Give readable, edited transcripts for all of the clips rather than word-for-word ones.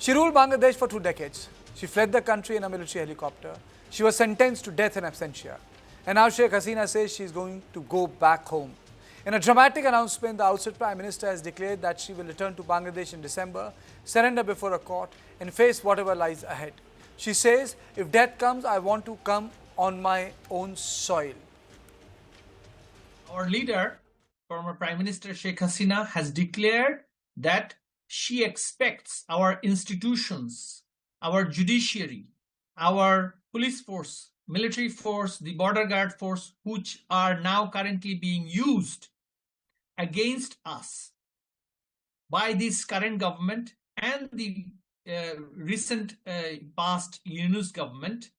She ruled Bangladesh for 2 decades. She fled the country in a military helicopter. She was sentenced to death in absentia. And now Sheikh Hasina says she is going to go back home. In a dramatic announcement, the Ousted Prime Minister has declared that she will return to Bangladesh in December, surrender before a court, and face whatever lies ahead. She says, if death comes, I want to come on my own soil. Our leader, former Prime Minister Sheikh Hasina, has declared that she expects our institutions, our judiciary, our police force, military force, the border guard force, which are now currently being used against us by this current government and the recent past Yunus government.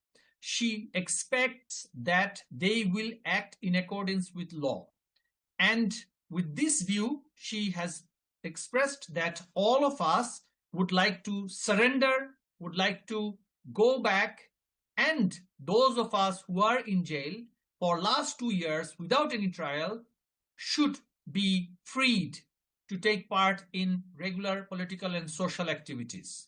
She expects that they will act in accordance with law. And with this view, she has expressed that all of us would like to surrender, would like to go back, and those of us who are in jail for last 2 years without any trial should be freed to take part in regular political and social activities.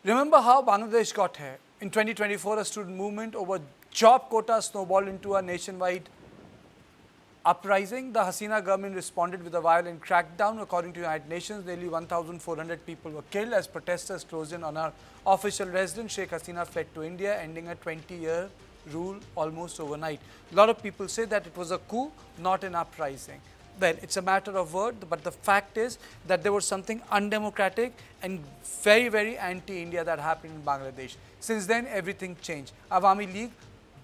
Remember how Bangladesh got here? In 2024, a student movement over job quota snowballed into a nationwide uprising. The Hasina government responded with a violent crackdown. According to United Nations, nearly 1,400 people were killed as protesters closed in on her official residence. Sheikh Hasina fled to India, ending a 20-year rule almost overnight. A lot of people say that it was a coup, not an uprising. Well, it's a matter of word, but the fact is that there was something undemocratic and very, very anti-India that happened in Bangladesh. Since then, everything changed. Awami League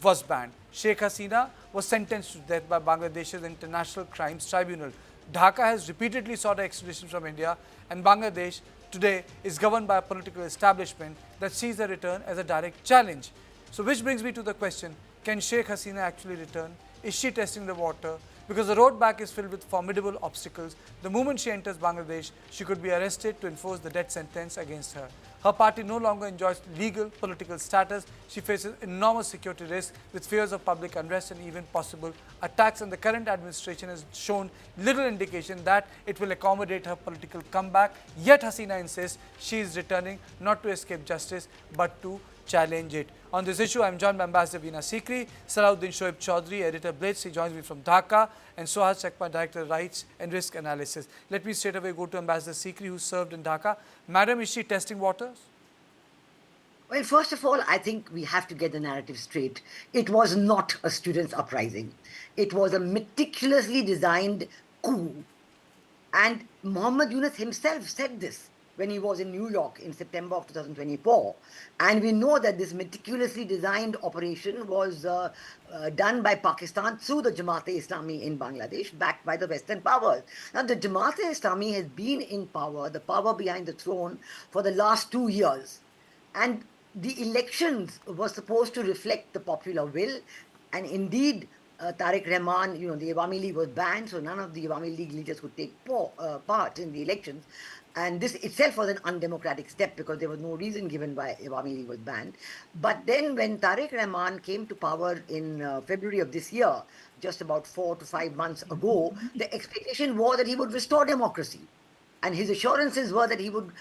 was banned. Sheikh Hasina was sentenced to death by Bangladesh's International Crimes Tribunal. Dhaka has repeatedly sought extradition from India, and Bangladesh today is governed by a political establishment that sees the return as a direct challenge. So which brings me to the question, can Sheikh Hasina actually return? Is she testing the water? Because the road back is filled with formidable obstacles. The moment she enters Bangladesh, she could be arrested to enforce the death sentence against her. Her party no longer enjoys legal political status. She faces enormous security risks with fears of public unrest and even possible attacks. And the current administration has shown little indication that it will accommodate her political comeback. Yet Hasina insists she is returning not to escape justice but to challenge it. On this issue, I am joined by Ambassador Veena Sikri, Salahuddin Shoaib Chaudhary, Editor Blitz. He joins me from Dhaka, and Sohaj Chakma, Director Rights and Risk Analysis. Let me straight away go to Ambassador Sikri, who served in Dhaka. Madam, is she testing waters? Well, first of all, I think we have to get the narrative straight. It was not a students' uprising. It was a meticulously designed coup. And Muhammad Yunus himself said this when he was in New York in September of 2024. And we know that this meticulously designed operation was done by Pakistan through the Jamaat-e-Islami in Bangladesh, backed by the Western powers. Now, the Jamaat-e-Islami has been in power, the power behind the throne, for the last 2 years. And the elections were supposed to reflect the popular will. And indeed, Tariq Rahman, the Awami League was banned, so none of the Awami League leaders could take part in the elections. And this itself was an undemocratic step because there was no reason given why Awami League was banned. But then when Tariq Rahman came to power in February of this year, just about 4 to 5 months ago, the expectation was that he would restore democracy. And his assurances were that he would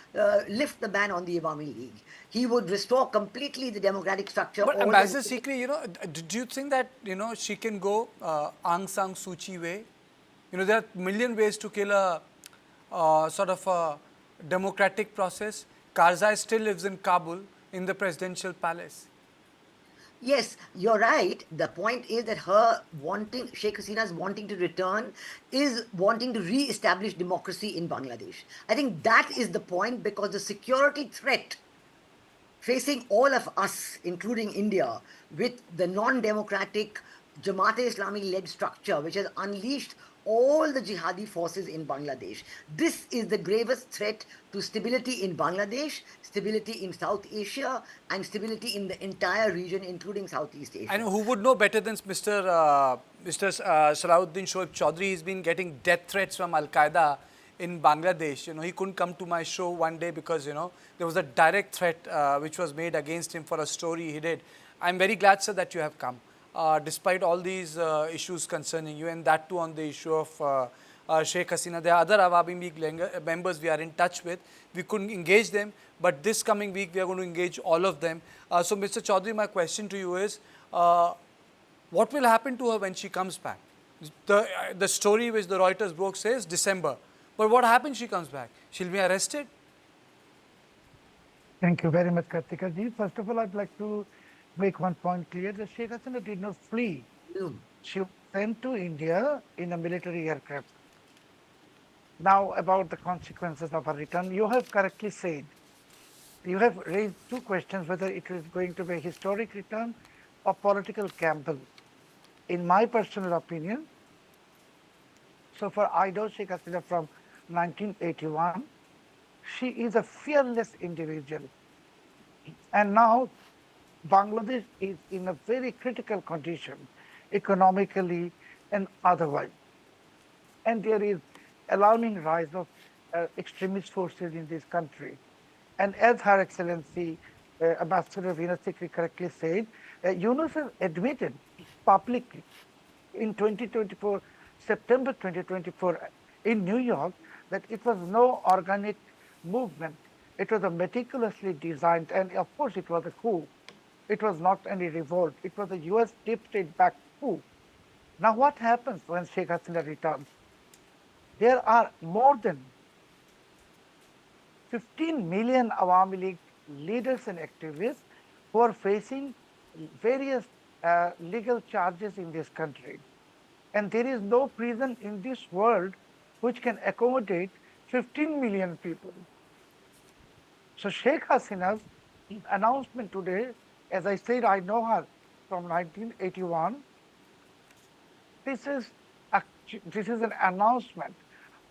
lift the ban on the Awami League. He would restore completely the democratic structure. But Ambassador Sikri, do you think that, she can go Aung San Suu Kyi way? There are a million ways to kill a sort of a democratic process. Karzai still lives in Kabul in the presidential palace. Yes, you're right. The point is that Sheikh Hasina's wanting to return is wanting to re-establish democracy in Bangladesh. I think that is the point, because the security threat facing all of us, including India, with the non-democratic Jamaat-e-Islami-led structure, which has unleashed all the jihadi forces in Bangladesh. This is the gravest threat to stability in Bangladesh, stability in South Asia, and stability in the entire region, including Southeast Asia. And who would know better than Mr. Salahuddin Shoaib Chaudhary? He's been getting death threats from Al-Qaeda in Bangladesh. He couldn't come to my show one day because, there was a direct threat which was made against him for a story he did. I'm very glad, sir, that you have come. Despite all these issues concerning you, and that too on the issue of Sheikh Hasina. There are other Awami League members we are in touch with. We couldn't engage them, but this coming week we are going to engage all of them. So, Mr. Chaudhary, my question to you is, what will happen to her when she comes back? The story which the Reuters broke says December. But what happens she comes back? She'll be arrested? Thank you very much, Kartika ji. First of all, I'd like to make one point clear that Sheikh Hasina did not flee. She was sent to India in a military aircraft. Now, about the consequences of her return, you have correctly said, you have raised two questions, whether it is going to be a historic return or political gamble. In my personal opinion, so far I know Sheikh Hasina from 1981, she is a fearless individual. And now Bangladesh is in a very critical condition, economically and otherwise. And there is alarming rise of extremist forces in this country. And as Her Excellency Ambassador Veena Sikri correctly said, Yunus has admitted publicly in 2024, September 2024, in New York, that it was no organic movement. It was a meticulously designed, and of course it was a coup. It was not any revolt. It was a US deep state-backed coup. Now what happens when Sheikh Hasina returns? There are more than 15 million Awami League leaders and activists who are facing various legal charges in this country. And there is no prison in this world which can accommodate 15 million people. So Sheikh Hasina's announcement today, as I said, I know her from 1981. This is an announcement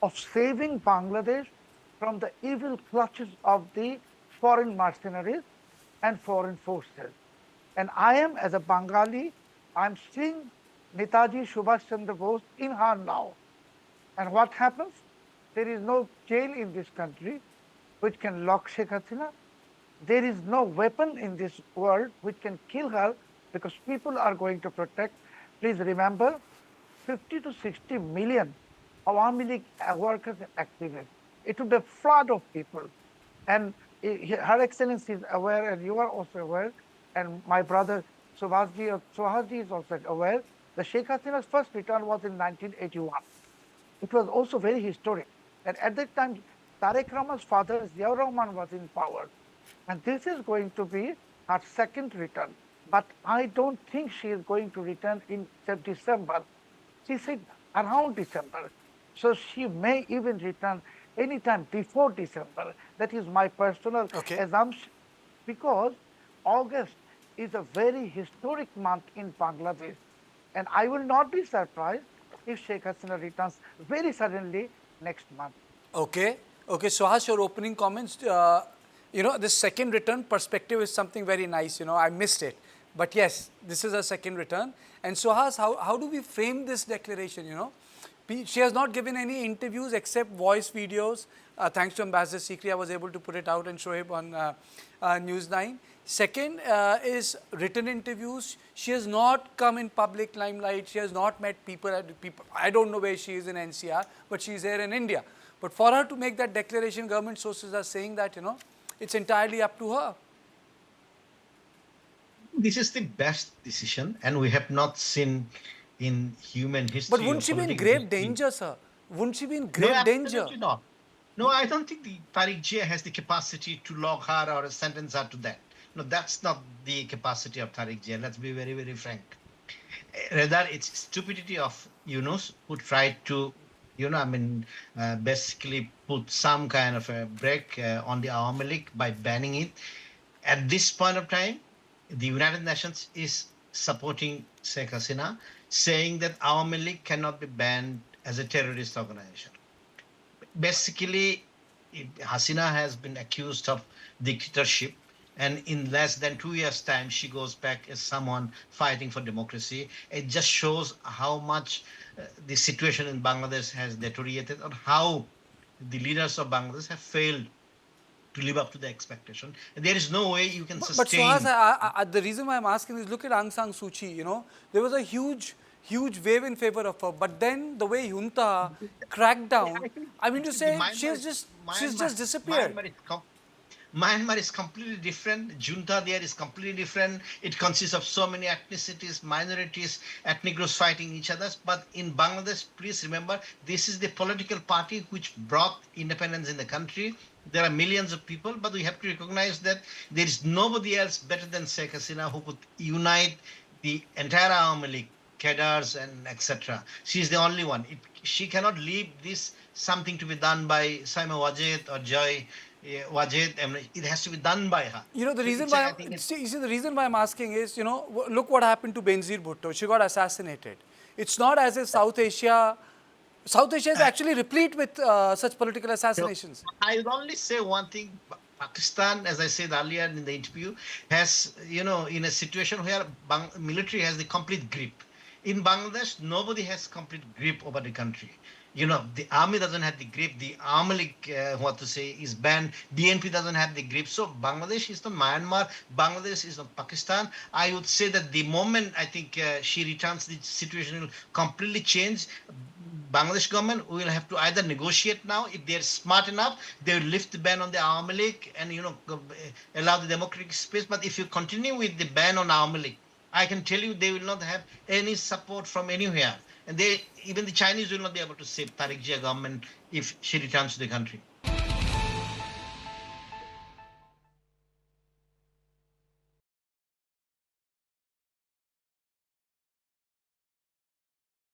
of saving Bangladesh from the evil clutches of the foreign mercenaries and foreign forces. And I am, as a Bengali, I'm seeing Netaji Subhash Chandra Bose in her now. And what happens? There is no jail in this country which can lock Sheikh Hasina. There is no weapon in this world which can kill her, because people are going to protect. Please remember, 50 to 60 million Awami League workers and activists. It would be a flood of people. And Her Excellency is aware, and you are also aware, and my brother Suhasji is also aware, that Sheikh Hasina's first return was in 1981. It was also very historic. And at that time, Tariq Rahman's father, Ziaur Rahman, was in power. And this is going to be her second return. But I don't think she is going to return in December. She said around December. So she may even return anytime before December. That is my personal assumption. Because August is a very historic month in Bangladesh. And I will not be surprised if Sheikh Hasina returns very suddenly next month. Okay. Okay, Suhas, your opening comments. The second return perspective is something very nice. I missed it. But yes, this is a second return. And Suhas, how do we frame this declaration, She has not given any interviews except voice videos. Thanks to Ambassador Sikri, I was able to put it out and show it on News9. Second is written interviews. She has not come in public limelight. She has not met people. I don't know where she is in NCR, but she is here in India. But for her to make that declaration, government sources are saying that, it's entirely up to her. This is the best decision, and we have not seen in human history. But wouldn't she be in grave danger, sir? Wouldn't she be in grave danger? Absolutely not. No, I don't think the Tariq J has the capacity to lock her or sentence her to that. No, that's not the capacity of Tariq J. Let's be very, very frank. Rather, it's stupidity of Yunus, who tried to, basically put some kind of a break on the Awami League by banning it. At this point of time, the United Nations is supporting Sheikh Hasina, saying that Awami League cannot be banned as a terrorist organization. Basically, Hasina has been accused of dictatorship, and in less than 2 years' time, she goes back as someone fighting for democracy. It just shows how much the situation in Bangladesh has deteriorated, and how the leaders of Bangladesh have failed to live up to the expectation. And there is no way you can sustain. But Suhas, the reason why I'm asking is, look at Aung San Suu Kyi, there was a huge huge wave in favor of her. But then the way junta cracked down, I mean to say, she's just disappeared. Myanmar is completely different. Junta there is completely different. It consists of so many ethnicities, minorities, ethnic groups fighting each other. But in Bangladesh, please remember, this is the political party which brought independence in the country. There are millions of people, but we have to recognize that there is nobody else better than Sheikh Hasina who could unite the entire Awami League, cadres and etc. She is the only one. She cannot leave this something to be done by Saima Wajid or Joy Wajid. It has to be done by her. You know, the reason why, the reason why I'm asking is, you know, look what happened to Benazir Bhutto. She got assassinated. It's not as if South Asia is actually replete with such political assassinations. I will only say one thing. Pakistan, as I said earlier in the interview, has, you know, in a situation where military has the complete grip. In Bangladesh, nobody has complete grip over the country. You know, the army doesn't have the grip. The Awami League, is banned. BNP doesn't have the grip. So Bangladesh is not Myanmar. Bangladesh is not Pakistan. I would say that the moment I think she returns, the situation will completely change. Bangladesh government will have to either negotiate now. If they're smart enough, they will lift the ban on the Awami League and, you know, allow the democratic space. But if you continue with the ban on Awami League, I can tell you they will not have any support from anywhere. And even the Chinese will not be able to save Tariq Jia government if she returns to the country.